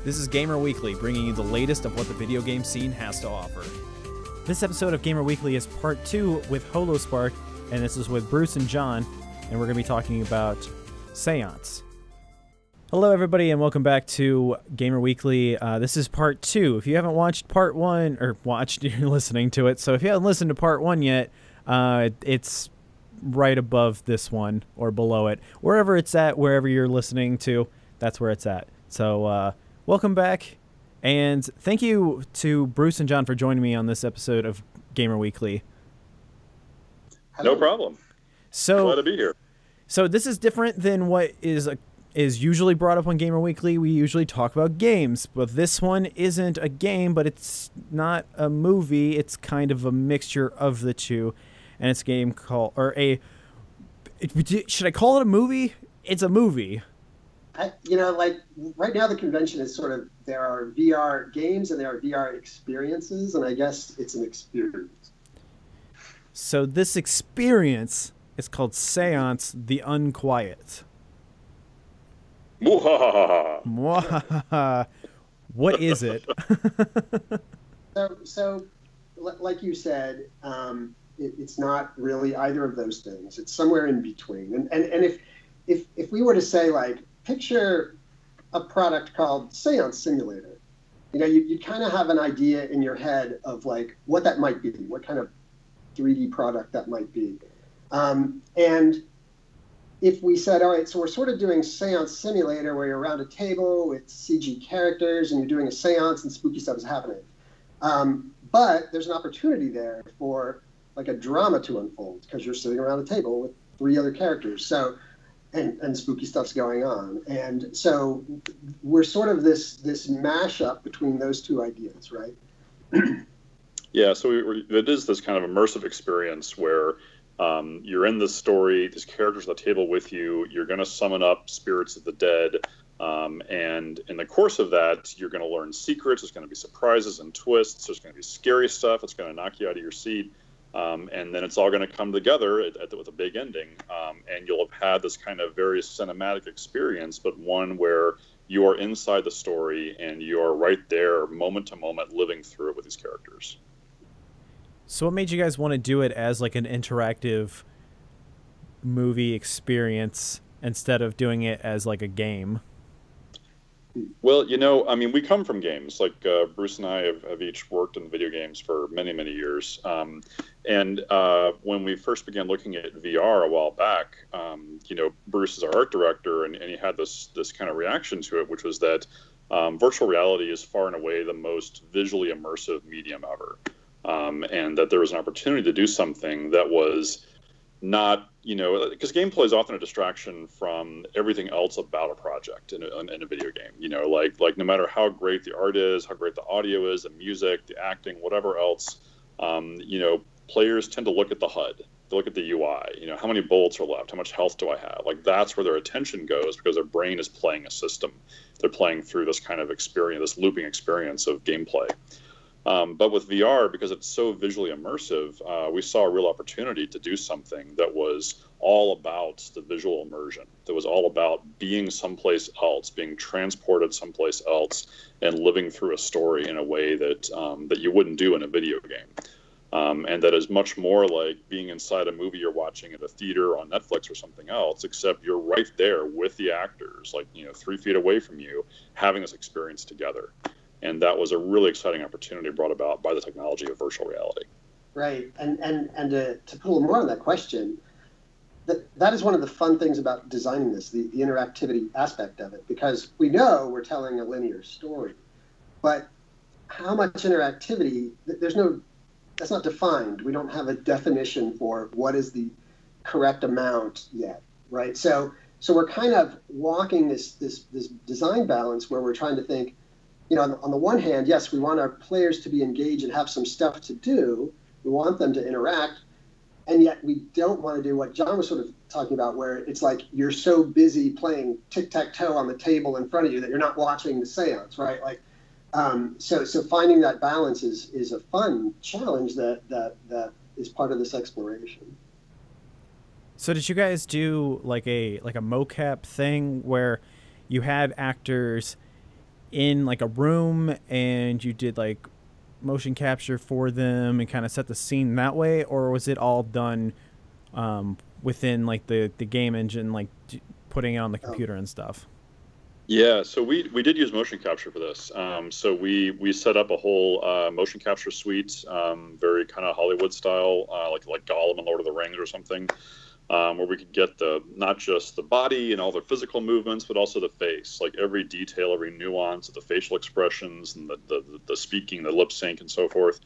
This is Gamer Weekly, bringing you the latest of what the video game scene has to offer. This episode of Gamer Weekly is part 2 with Holospark, and this is with Bruce and John, and we're going to be talking about Seance. Hello everybody, and welcome back to Gamer Weekly. This is part 2. If you haven't watched part 1, or watched, you're listening to it, so if you haven't listened to part 1 yet, it's right above this one, or below it. Wherever it's at, wherever you're listening to, that's where it's at. So, welcome back, and thank you to Bruce and John for joining me on this episode of Gamer Weekly. No problem. So, glad to be here. So this is different than what is usually brought up on Gamer Weekly. We usually talk about games, but this one isn't a game, but it's not a movie. It's kind of a mixture of the two, and it's a game called, should I call it a movie? It's a movie. Like right now the convention is sort of, there are VR games and there are VR experiences, and I guess it's an experience. So this experience is called Seance, the Unquiet. Mwahaha. What is it? So, like you said, it's not really either of those things. It's somewhere in between. And if we were to say, like, picture a product called Seance Simulator. You kind of have an idea in your head of, like, what that might be, what kind of 3D product that might be. And if we said, all right, so we're sort of doing Seance Simulator where you're around a table with CG characters and you're doing a seance and spooky stuff is happening. But there's an opportunity there for, like, a drama to unfold because you're sitting around a table with 3 other characters. So, and spooky stuff's going on. And so we're sort of this mashup between those two ideas, right? Yeah, so it is this kind of immersive experience where you're in this story, these characters at the table with you, you're going to summon up spirits of the dead, and in the course of that, you're going to learn secrets, there's going to be surprises and twists, there's going to be scary stuff, it's going to knock you out of your seat, and then it's all going to come together with a big ending, and you'll have had this kind of very cinematic experience, but one where you are inside the story and you are right there, moment to moment, living through it with these characters. So what made you guys want to do it as, like, an interactive movie experience instead of doing it as, like, a game? Well, we come from games. Like, Bruce and I have each worked in video games for many, many years. And when we first began looking at VR a while back, Bruce is our art director, and he had this kind of reaction to it, which was that virtual reality is far and away the most visually immersive medium ever. And that there was an opportunity to do something that was not, because gameplay is often a distraction from everything else about a project in a video game. Like no matter how great the art is, how great the audio is, the music, the acting, whatever else, players tend to look at the HUD. They look at the UI. How many bullets are left? How much health do I have? Like, that's where their attention goes because their brain is playing a system. They're playing through this kind of experience, this looping experience of gameplay. But with VR, because it's so visually immersive, we saw a real opportunity to do something that was all about the visual immersion, that was all about being someplace else, being transported someplace else, and living through a story in a way that that you wouldn't do in a video game. And that is much more like being inside a movie you're watching at a theater on Netflix or something else, except you're right there with the actors, like, 3 feet away from you, having this experience together. And that was a really exciting opportunity brought about by the technology of virtual reality. Right. And to put a little more on that question, that is one of the fun things about designing this, the interactivity aspect of it, because we know we're telling a linear story. But how much interactivity, that's not defined. We don't have a definition for what is the correct amount yet, right? So we're kind of walking this design balance where we're trying to think, on the one hand, yes, we want our players to be engaged and have some stuff to do. We want them to interact. And yet we don't want to do what John was sort of talking about, where it's like you're so busy playing tic-tac-toe on the table in front of you that you're not watching the seance, right? Like, so finding that balance is a fun challenge that is part of this exploration. So did you guys do like a mocap thing where you had actors in like a room and you did like motion capture for them and kind of set the scene that way, or was it all done within like the game engine, like putting it on the computer and stuff? Yeah, so we did use motion capture for this. So we set up a whole motion capture suite, very kind of Hollywood style, like Gollum in Lord of the Rings or something, where we could get not just the body and all the physical movements, but also the face, like every detail, every nuance of the facial expressions and the speaking, the lip sync, and so forth.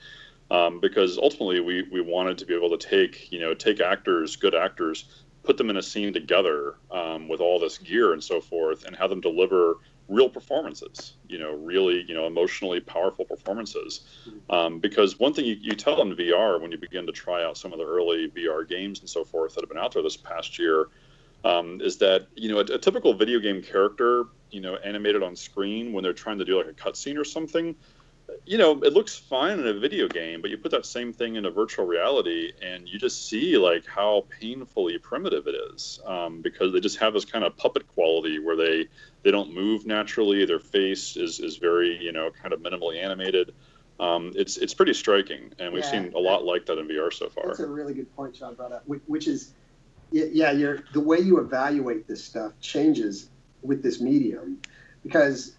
Because ultimately we wanted to be able to take actors, good actors, put them in a scene together with all this gear and so forth, and have them deliver real performances, really, emotionally powerful performances. Because one thing you tell in VR when you begin to try out some of the early VR games and so forth that have been out there this past year, is that, a typical video game character, animated on screen when they're trying to do like a cutscene or something, it looks fine in a video game, but you put that same thing into virtual reality and you just see like how painfully primitive it is, because they just have this kind of puppet quality where they don't move naturally. Their face is very, kind of minimally animated. It's pretty striking, and we've seen a lot like that in VR so far. That's a really good point John brought up, which is, the way you evaluate this stuff changes with this medium, because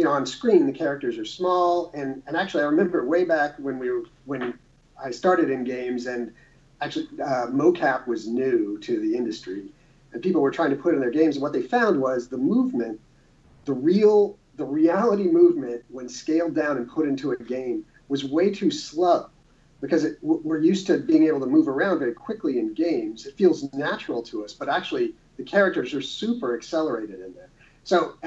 on screen the characters are small, and actually I remember way back when I started in games, and actually mocap was new to the industry, and people were trying to put in their games, and what they found was the movement, the reality movement when scaled down and put into a game was way too slow, because we're used to being able to move around very quickly in games. It feels natural to us, but actually the characters are super accelerated in there. So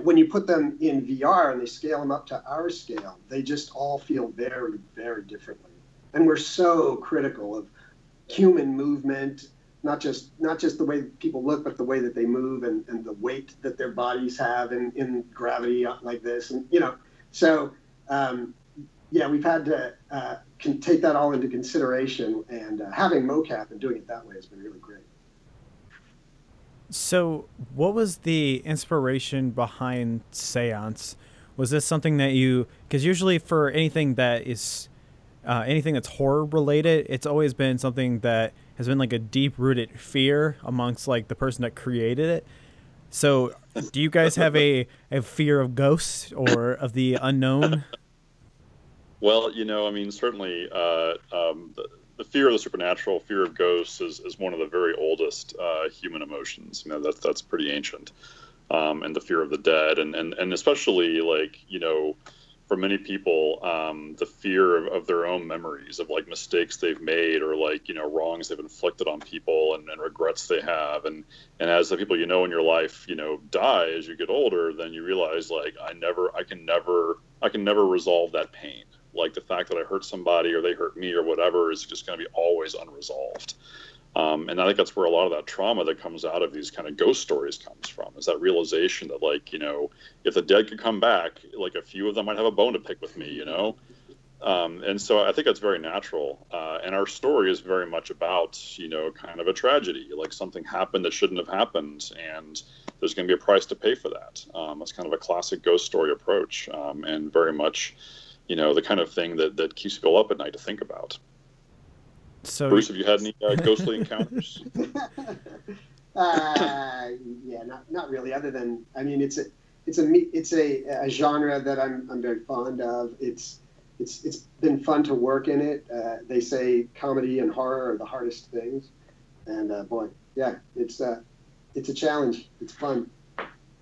when you put them in VR and they scale them up to our scale, they just all feel very, very differently. And we're so critical of human movement, not just the way people look, but the way that they move and the weight that their bodies have in gravity like this. And, so, we've had to can take that all into consideration, and having mocap and doing it that way has been really great. So what was the inspiration behind Seance? Was this something that because usually for anything that is anything that's horror related, it's always been something that has been like a deep rooted fear amongst like the person that created it. So do you guys have a fear of ghosts or of the unknown? Well, certainly the fear of the supernatural, fear of ghosts is one of the very oldest human emotions. That's pretty ancient. And the fear of the dead, and especially for many people, the fear of their own memories of like mistakes they've made, or wrongs they've inflicted on people, and regrets they have. And as the people in your life, die as you get older, then you realize I can never resolve that pain. Like the fact that I hurt somebody or they hurt me or whatever is just going to be always unresolved. And I think that's where a lot of that trauma that comes out of these kind of ghost stories comes from, is that realization that if the dead could come back, a few of them might have a bone to pick with me, And so I think that's very natural. And our story is very much about, kind of a tragedy, like something happened that shouldn't have happened, and there's going to be a price to pay for that. That's kind of a classic ghost story approach, and very much the kind of thing that keeps people up at night to think about. So, Bruce, have you had any ghostly encounters? Not really. Other than, it's a genre that I'm very fond of. It's been fun to work in it. They say comedy and horror are the hardest things, and it's a challenge. It's fun.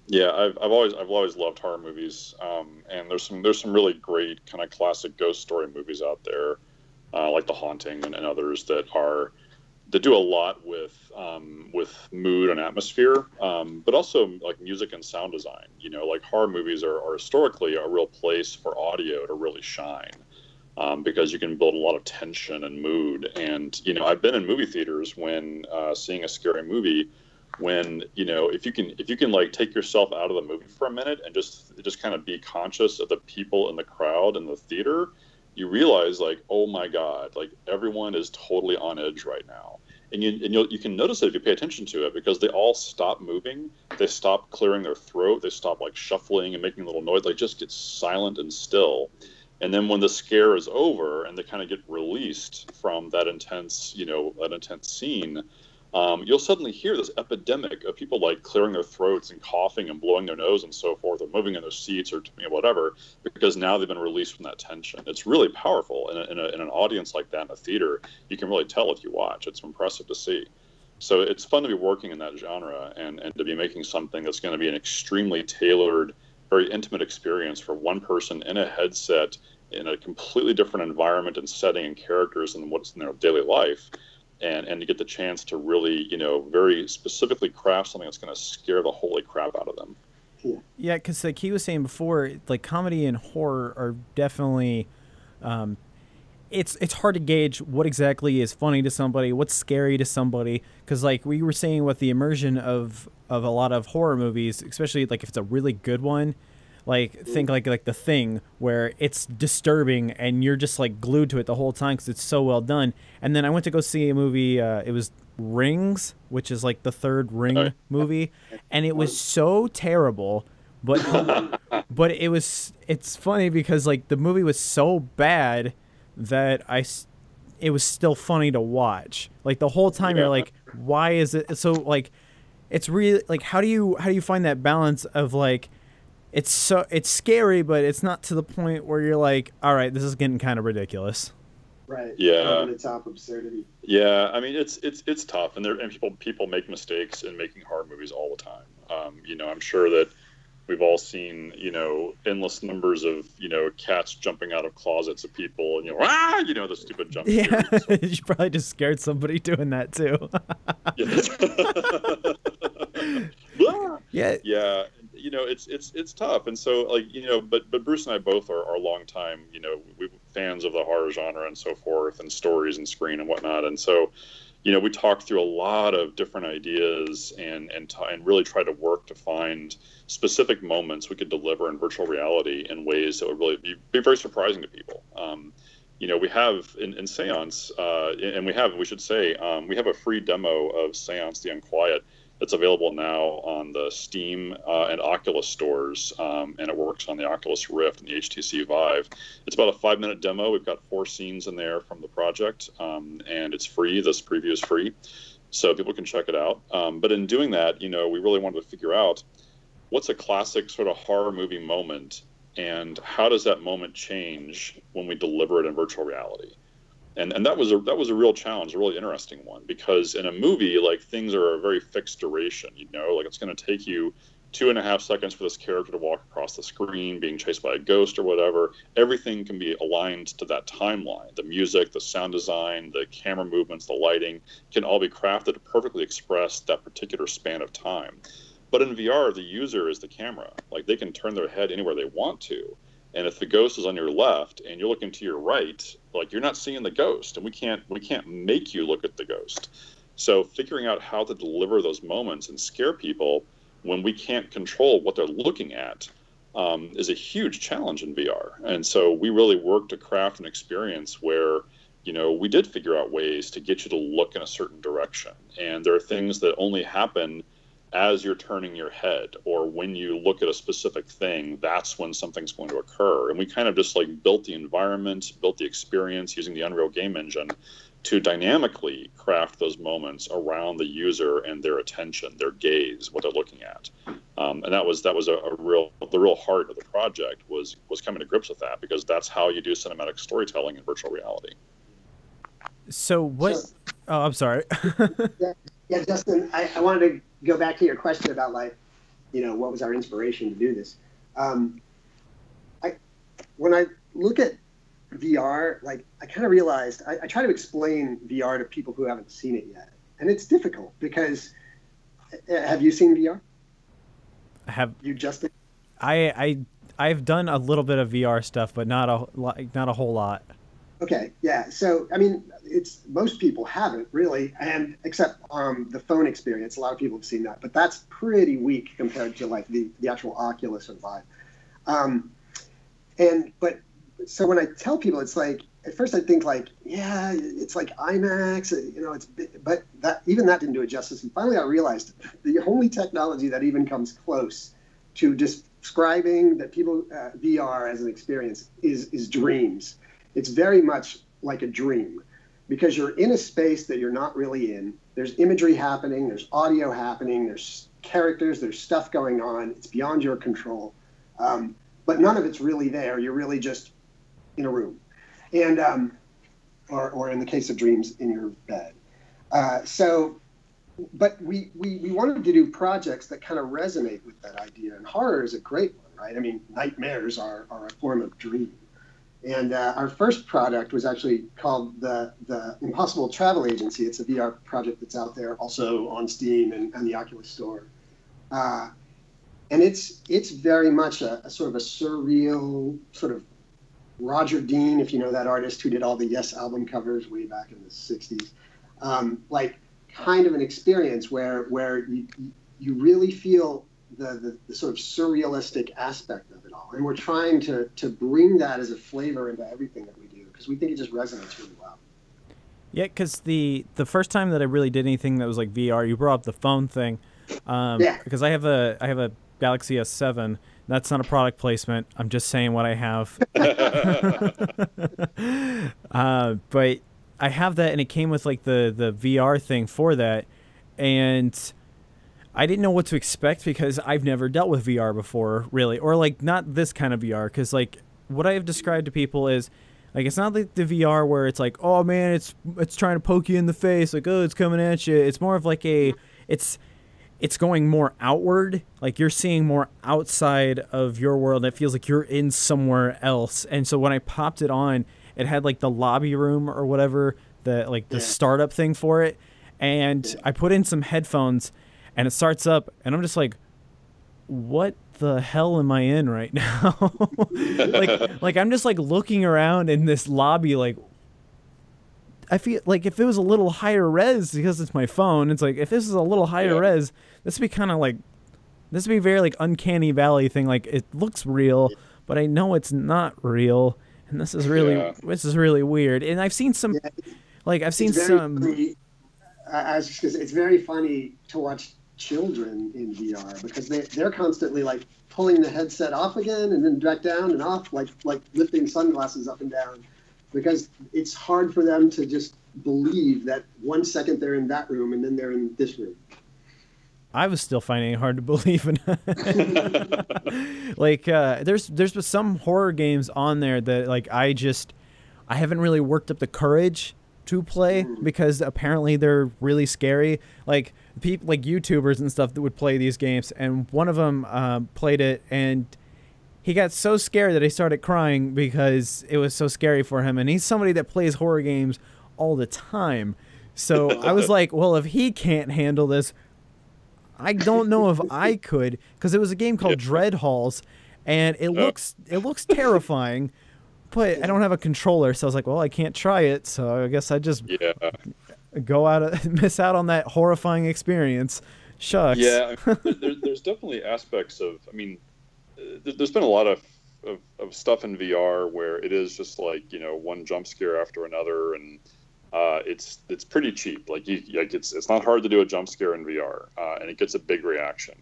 Yeah, I've always loved horror movies, and there's some really great kind of classic ghost story movies out there, like The Haunting and others that do a lot with mood and atmosphere, but also like music and sound design. Like horror movies are historically a real place for audio to really shine, because you can build a lot of tension and mood. And I've been in movie theaters when seeing a scary movie, when if you can like take yourself out of the movie for a minute and just kind of be conscious of the people in the crowd in the theater, you realize oh my god, everyone is totally on edge right now. And you can notice it if you pay attention to it, because they all stop moving, they stop clearing their throat, they stop like shuffling and making a little noise, like just get silent and still. And then when the scare is over and they kind of get released from that intense, scene, you'll suddenly hear this epidemic of people like clearing their throats and coughing and blowing their nose and so forth, or moving in their seats or whatever, because now they've been released from that tension. It's really powerful. In an audience like that in a theater, you can really tell if you watch. It's impressive to see. So it's fun to be working in that genre and to be making something that's going to be an extremely tailored, very intimate experience for one person in a headset in a completely different environment and setting and characters than what's in their daily life. And to get the chance to really, very specifically craft something that's going to scare the holy crap out of them. Yeah, because like he was saying before, like comedy and horror are definitely, it's hard to gauge what exactly is funny to somebody, what's scary to somebody. Because like we were saying with the immersion of a lot of horror movies, especially like if it's a really good one, like think like The Thing, where it's disturbing and you're just like glued to it the whole time because it's so well done. And then I went to go see a movie, it was Rings, which is like the third Ring movie, and it was so terrible, but it's funny because like the movie was so bad that it was still funny to watch. Like the whole time you're like, why is it so, like it's really like how do you find that balance of like it's scary, but it's not to the point where you're like, all right, this is getting kind of ridiculous. Right. Yeah. Over the top absurdity. Yeah, I mean it's tough, and people make mistakes in making horror movies all the time. I'm sure that we've all seen endless numbers of cats jumping out of closets of people, and the stupid jump scares. Yeah, you probably just scared somebody doing that too. Yeah. Yeah. It's tough, and so but Bruce and I both are long-time fans of the horror genre and so forth, and stories and screen and whatnot, and so we talked through a lot of different ideas and really try to work to find specific moments we could deliver in virtual reality in ways that would really be very surprising to people. We have in Seance, and we have a free demo of Seance the Unquiet that's available now on the Steam and Oculus stores, and it works on the Oculus Rift and the HTC Vive. It's about a 5-minute demo. We've got 4 scenes in there from the project, and it's free. This preview is free, so people can check it out. But in doing that, we really wanted to figure out what's a classic sort of horror movie moment, and how does that moment change when we deliver it in virtual reality. And that was a real challenge, a really interesting one, because in a movie, like, things are a very fixed duration, like it's going to take you 2.5 seconds for this character to walk across the screen, being chased by a ghost or whatever. Everything can be aligned to that timeline. The music, the sound design, the camera movements, the lighting can all be crafted to perfectly express that particular span of time. But in VR, the user is the camera. Like, they can turn their head anywhere they want to. And if the ghost is on your left and you're looking to your right, like, you're not seeing the ghost, and we can't make you look at the ghost. So figuring out how to deliver those moments and scare people when we can't control what they're looking at is a huge challenge in VR. And so we really worked to craft an experience where, we did figure out ways to get you to look in a certain direction. And there are things that only happen as you're turning your head, or when you look at a specific thing, that's when something's going to occur. And we kind of just like built the environment, built the experience using the Unreal Game Engine to dynamically craft those moments around the user and their attention, their gaze, what they're looking at. And that was the real heart of the project was coming to grips with that, because that's how you do cinematic storytelling in virtual reality. So what? Oh, I'm sorry. Yeah, Justin, I wanted to go back to your question about, like, what was our inspiration to do this. When I look at VR, like, I kind of realized I try to explain VR to people who haven't seen it yet, and it's difficult because have you seen VR? Have you, Justin? I've done a little bit of VR stuff, but not a whole lot. Okay, yeah. So, I mean, most people haven't really, and except the phone experience. A lot of people have seen that, but that's pretty weak compared to like the actual Oculus or Vive. So when I tell people, it's like, at first I think like, yeah, it's like IMAX, but that didn't do it justice. And finally I realized the only technology that even comes close to describing that people VR as an experience is dreams. It's very much like a dream, because you're in a space that you're not really in. There's imagery happening, there's audio happening, there's characters, there's stuff going on. It's beyond your control, but none of it's really there. You're really just in a room, and or in the case of dreams, in your bed. But we wanted to do projects that kind of resonate with that idea, and horror is a great one, right? I mean, nightmares are a form of dream. And our first product was actually called the Impossible Travel Agency. It's a VR project that's out there also on Steam and the Oculus Store. And it's very much a sort of a surreal, sort of Roger Dean, if you know that artist who did all the Yes album covers way back in the 60s. Like kind of an experience where you really feel the sort of surrealistic aspect of it all. And we're trying to bring that as a flavor into everything that we do, because we think it just resonates really well. Yeah, because the first time that I really did anything that was like VR, you brought up the phone thing. Yeah. Because I have a Galaxy S7. That's not a product placement. I'm just saying what I have. But I have that, and it came with like the VR thing for that, and I didn't know what to expect because I've never dealt with VR before, really, or like not this kind of VR. Because like what I have described to people is like it's not like the VR where it's like, oh man, it's trying to poke you in the face, like, oh, it's coming at you. It's more of like it's going more outward, like you're seeing more outside of your world. It feels like you're in somewhere else. And so when I popped it on, it had like the lobby room or whatever, the startup thing for it, and I put in some headphones. And it starts up, and I'm just like, what the hell am I in right now? like I'm just like looking around in this lobby, like I feel like if it was a little higher res, because it's my phone, it's like if this is a little higher res, this would be kind of like, this would be very like uncanny valley thing. Like it looks real, but I know it's not real, and this is really weird. And I've seen some, it's very funny to watch children in VR, because they're constantly like pulling the headset off again and then back down and off, like lifting sunglasses up and down, because it's hard for them to just believe that 1 second they're in that room and then they're in this room. I was still finding it hard to believe in. Like there's some horror games on there that like I haven't really worked up the courage to play, because apparently they're really scary. Like people, like YouTubers and stuff that would play these games, and one of them played it, and he got so scared that he started crying because it was so scary for him. And he's somebody that plays horror games all the time. So I was like, well, if he can't handle this, I don't know if I could, because it was a game called Dread Halls, and it looks terrifying. But I don't have a controller, so I was like, well, I can't try it, so I guess I just miss out on that horrifying experience. Shucks. Yeah, there's definitely aspects of, I mean, there's been a lot of stuff in VR where it is just like, one jump scare after another, and it's pretty cheap. Like it's not hard to do a jump scare in VR, and it gets a big reaction.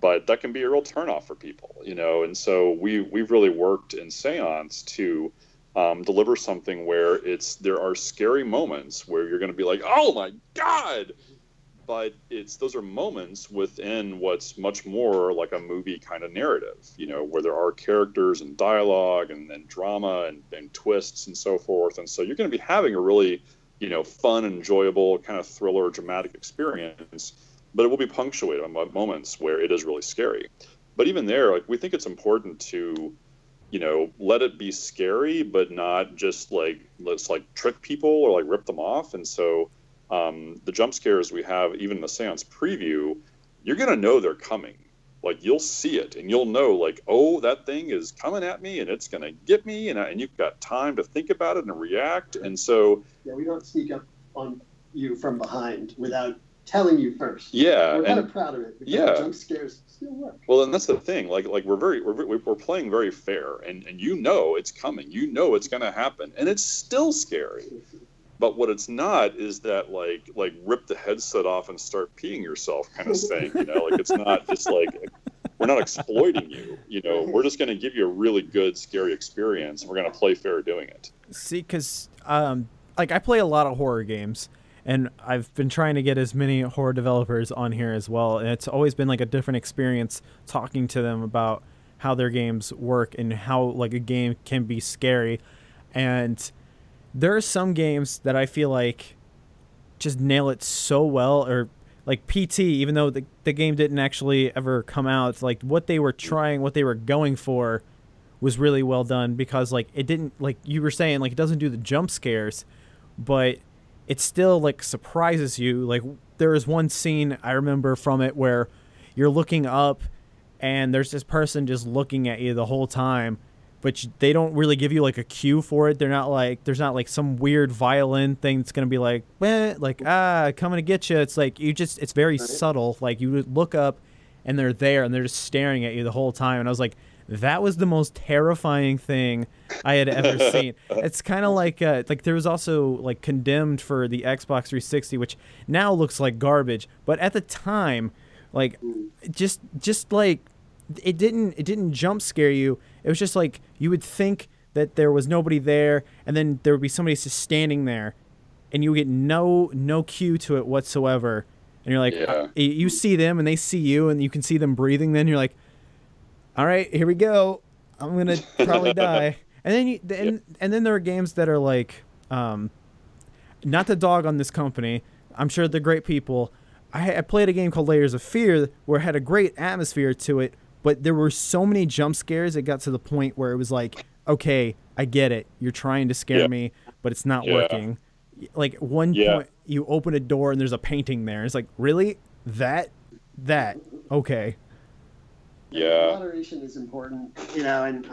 But that can be a real turnoff for people, and so we've really worked in Seance to deliver something where there are scary moments where you're going to be like, oh my God, but those are moments within what's much more like a movie kind of narrative, where there are characters and dialogue and drama and twists and so forth, and so you're going to be having a really fun, enjoyable kind of thriller, dramatic experience. But it will be punctuated on moments where it is really scary. But even there, like, we think it's important to, let it be scary, but not just like, let's like trick people or like rip them off. And so the jump scares we have, even in the Seance preview, you're going to know they're coming. Like, you'll see it and you'll know, like, oh, that thing is coming at me and it's going to get me. And you've got time to think about it and react. And so... Yeah, we don't sneak up on you from behind without telling you first. Yeah, We're kind of proud of it because yeah. jump scares still work. Well, and that's the thing. Like we're playing very fair, and you know it's coming. You know it's going to happen, and it's still scary. But what it's not is that like rip the headset off and start peeing yourself kind of thing. You know, like it's not just like we're not exploiting you. You know, we're just going to give you a really good scary experience, and we're going to play fair doing it. See, because like I play a lot of horror games. And I've been trying to get as many horror developers on here as well. And it's always been like a different experience talking to them about how their games work and how like a game can be scary. And there are some games that I feel like just nail it so well, or like PT, even though the game didn't actually ever come out, it's like what they were trying, what they were going for was really well done, because like it didn't, like you were saying, like it doesn't do the jump scares, but it still like surprises you. Like there was one scene I remember from it where you're looking up and there's this person just looking at you the whole time, but they don't really give you like a cue for it. They're not like, there's not like some weird violin thing that's going to be like, coming to get you. It's like, it's very subtle. Like you would look up and they're there and they're just staring at you the whole time. And I was like, that was the most terrifying thing I had ever seen. It's kind of like there was also like Condemned for the Xbox 360, which now looks like garbage, but at the time, like just like it didn't jump scare you. It was just like you would think that there was nobody there, and then there would be somebody just standing there, and you would get no cue to it whatsoever. And you're like, you see them and they see you, and you can see them breathing. Then you're like, all right, here we go. I'm gonna probably die. And then and then there are games that are like, not to dog on this company. I'm sure they're great people. I played a game called Layers of Fear where it had a great atmosphere to it, but there were so many jump scares. It got to the point where it was like, okay, I get it. You're trying to scare me, but it's not working. Like one point, you open a door and there's a painting there. It's like, really? That? Okay. Yeah. Moderation is important, you know, and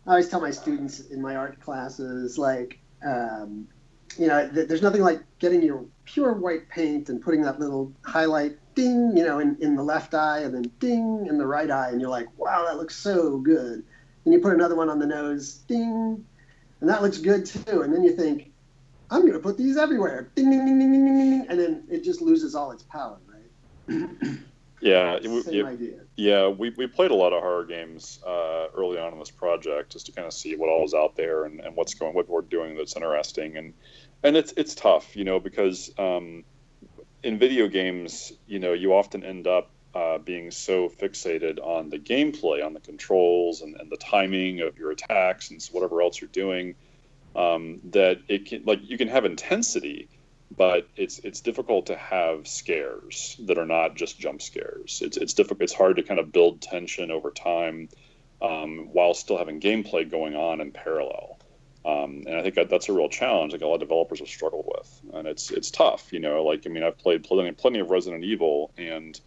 I always tell my students in my art classes, like, you know, there's nothing like getting your pure white paint and putting that little highlight ding, you know, in the left eye, and then ding in the right eye, and you're like, wow, that looks so good. And you put another one on the nose, ding, and that looks good too. And then you think, I'm going to put these everywhere, ding, ding, ding, ding, ding, ding, ding, and then it just loses all its power, right? Yeah, Same idea. Yeah, we played a lot of horror games early on in this project just to kind of see what all is out there and what we're doing that's interesting, and it's tough, you know, because in video games, you know, you often end up being so fixated on the gameplay, on the controls and the timing of your attacks and whatever else you're doing, that it can, like, you can have intensity, but it's difficult to have scares that are not just jump scares. It's difficult. It's hard to kind of build tension over time while still having gameplay going on in parallel. And I think that's a real challenge. Like a lot of developers have struggled with, and it's tough. You know, like, I mean, I've played plenty of Resident Evil, and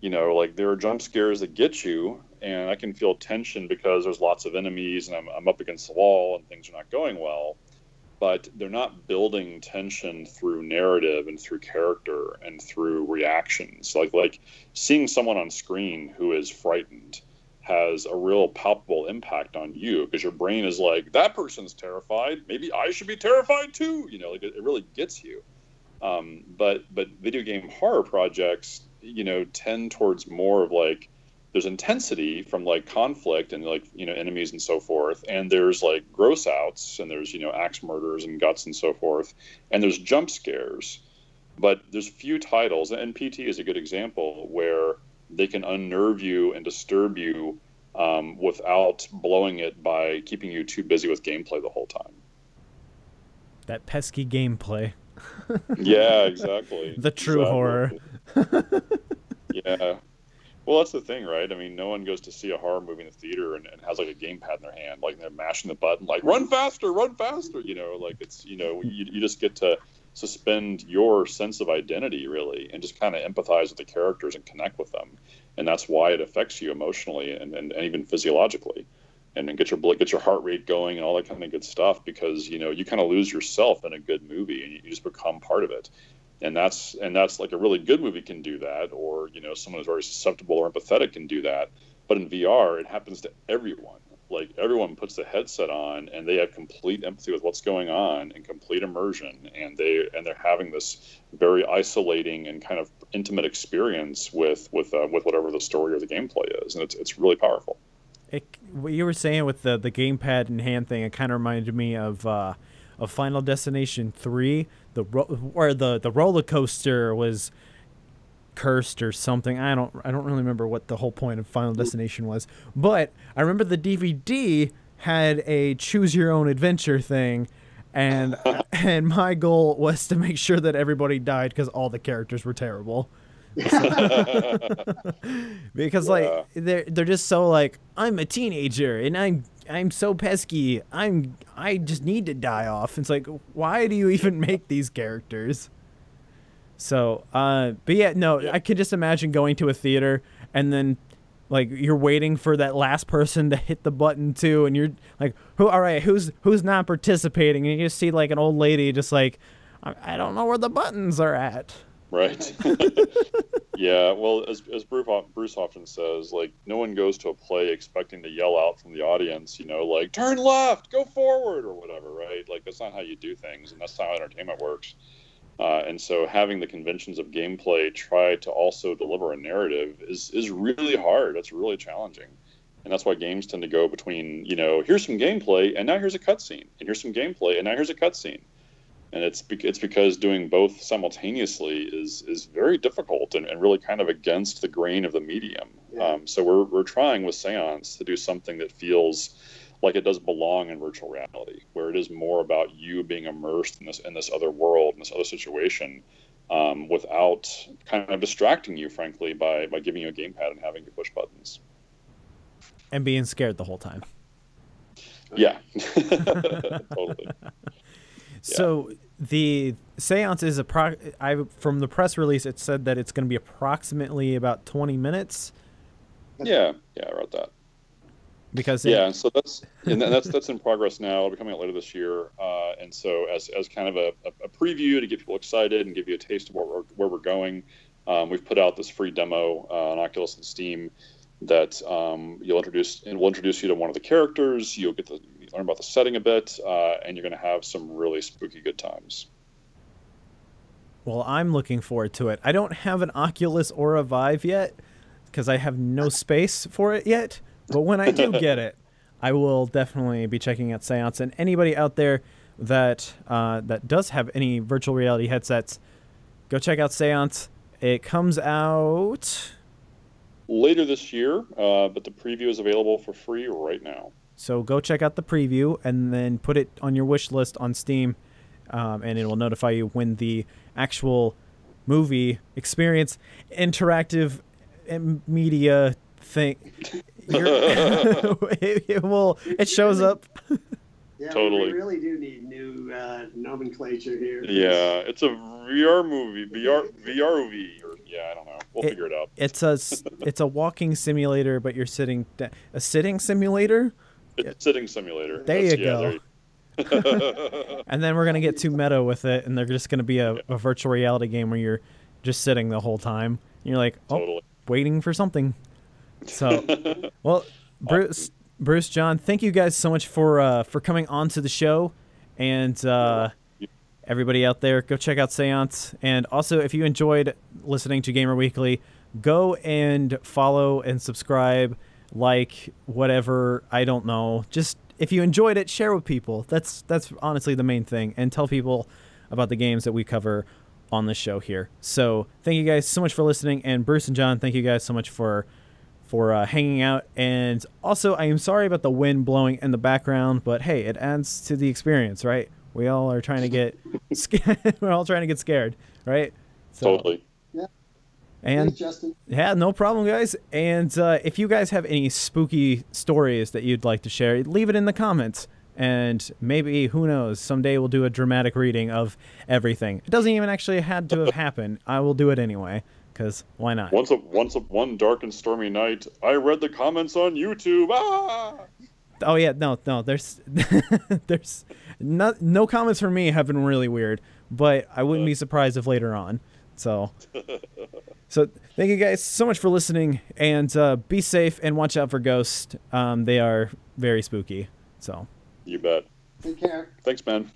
you know, like there are jump scares that get you, and I can feel tension because there's lots of enemies, and I'm up against the wall, and things are not going well. But they're not building tension through narrative and through character and through reactions. Like seeing someone on screen who is frightened has a real palpable impact on you, because your brain is like, that person's terrified, maybe I should be terrified too. You know, like it really gets you. But video game horror projects, you know, tend towards more of like, there's intensity from like conflict and like, you know, enemies and so forth. And there's like gross outs, and there's, you know, axe murders and guts and so forth. And there's jump scares, but there's few titles, and PT is a good example, where they can unnerve you and disturb you without blowing it by keeping you too busy with gameplay the whole time. That pesky gameplay. Yeah, exactly. The true horror. Yeah. Well, that's the thing, right? I mean, no one goes to see a horror movie in the theater and has like a gamepad in their hand, like they're mashing the button, like run faster, you know, like it's, you know, you just get to suspend your sense of identity really and just kind of empathize with the characters and connect with them. And that's why it affects you emotionally and even physiologically, and then get your heart rate going and all that kind of good stuff, because, you know, you kind of lose yourself in a good movie and you just become part of it. And that's like a really good movie can do that, or someone who's very susceptible or empathetic can do that. But in VR, it happens to everyone. Like, everyone puts the headset on and they have complete empathy with what's going on and complete immersion, and they're having this very isolating and kind of intimate experience with whatever the story or the gameplay is, and it's really powerful. What you were saying with the gamepad and hand thing, it kind of reminded me of Final Destination 3, where the roller coaster was cursed or something. I don't really remember what the whole point of Final Destination was, but I remember the DVD had a choose your own adventure thing, and my goal was to make sure that everybody died because all the characters were terrible. Because like they're just so like, I'm a teenager and I'm so pesky, I just need to die off. It's like, why do you even make these characters? So but yeah, no, I could just imagine going to a theater and then like you're waiting for that last person to hit the button too, and you're like, who's not participating, and you just see like an old lady just like, I don't know where the buttons are at. Right. Yeah, well, as Bruce often says, like, no one goes to a play expecting to yell out from the audience, like, turn left, go forward, or whatever, right? Like, that's not how you do things, and that's not how entertainment works. And so having the conventions of gameplay try to also deliver a narrative is really hard. It's really challenging. And that's why games tend to go between, here's some gameplay, and now here's a cutscene, and here's some gameplay, and now here's a cutscene. And it's because doing both simultaneously is very difficult and really kind of against the grain of the medium. Yeah. So we're trying with Seance to do something that feels like it does belong in virtual reality, where it is more about you being immersed in this other world, in this other situation, without kind of distracting you, frankly, by giving you a gamepad and having to push buttons. And being scared the whole time. Yeah, totally. So the Seance is from the press release, it said that it's going to be approximately about 20 minutes. Yeah, I wrote that. Because so that's in progress now. It'll be coming out later this year. And so as kind of a preview to get people excited and give you a taste of where we're going, we've put out this free demo on Oculus and Steam that we'll introduce you to one of the characters. You'll get learn about the setting a bit, and you're going to have some really spooky good times. Well, I'm looking forward to it. I don't have an Oculus or a Vive yet because I have no space for it yet. But when I do get it, I will definitely be checking out Seance. And anybody out there that does have any virtual reality headsets, go check out Seance. It comes out later this year, but the preview is available for free right now. So go check out the preview and then put it on your wish list on Steam, and it will notify you when the actual movie experience interactive media thing it shows up. Yeah, totally. We really do need new nomenclature here. Yeah, it's a VR movie, VRV, or I don't know. We'll figure it out. It's a walking simulator, but you're sitting a sitting simulator. It's a sitting simulator. There you go. And then we're gonna get too meta with it, and they're just gonna be a virtual reality game where you're just sitting the whole time. And you're like, totally waiting for something. So, well, Bruce, John, thank you guys so much for coming on to the show, and everybody out there, go check out Seance. And also, if you enjoyed listening to Gamer Weekly, go and follow and subscribe, like whatever. I don't know. Just if you enjoyed it, share with people. That's honestly the main thing, and tell people about the games that we cover on the show here. So thank you guys so much for listening, and Bruce and John, thank you guys so much for hanging out. And also, I am sorry about the wind blowing in the background, but hey, it adds to the experience, right? We all are trying to get we're all trying to get scared, right? So, totally. Yeah. And thanks, Justin. Yeah, no problem, guys. And if you guys have any spooky stories that you'd like to share, leave it in the comments. And maybe, who knows, someday we'll do a dramatic reading of everything. It doesn't even actually had to have happened. I will do it anyway, because why not? One dark and stormy night, I read the comments on YouTube. Ah! Oh yeah, no. There's No comments from me have been really weird, but I wouldn't be surprised if later on. So thank you guys so much for listening, and be safe and watch out for ghosts. They are very spooky. So you bet. Take care. Thanks, man.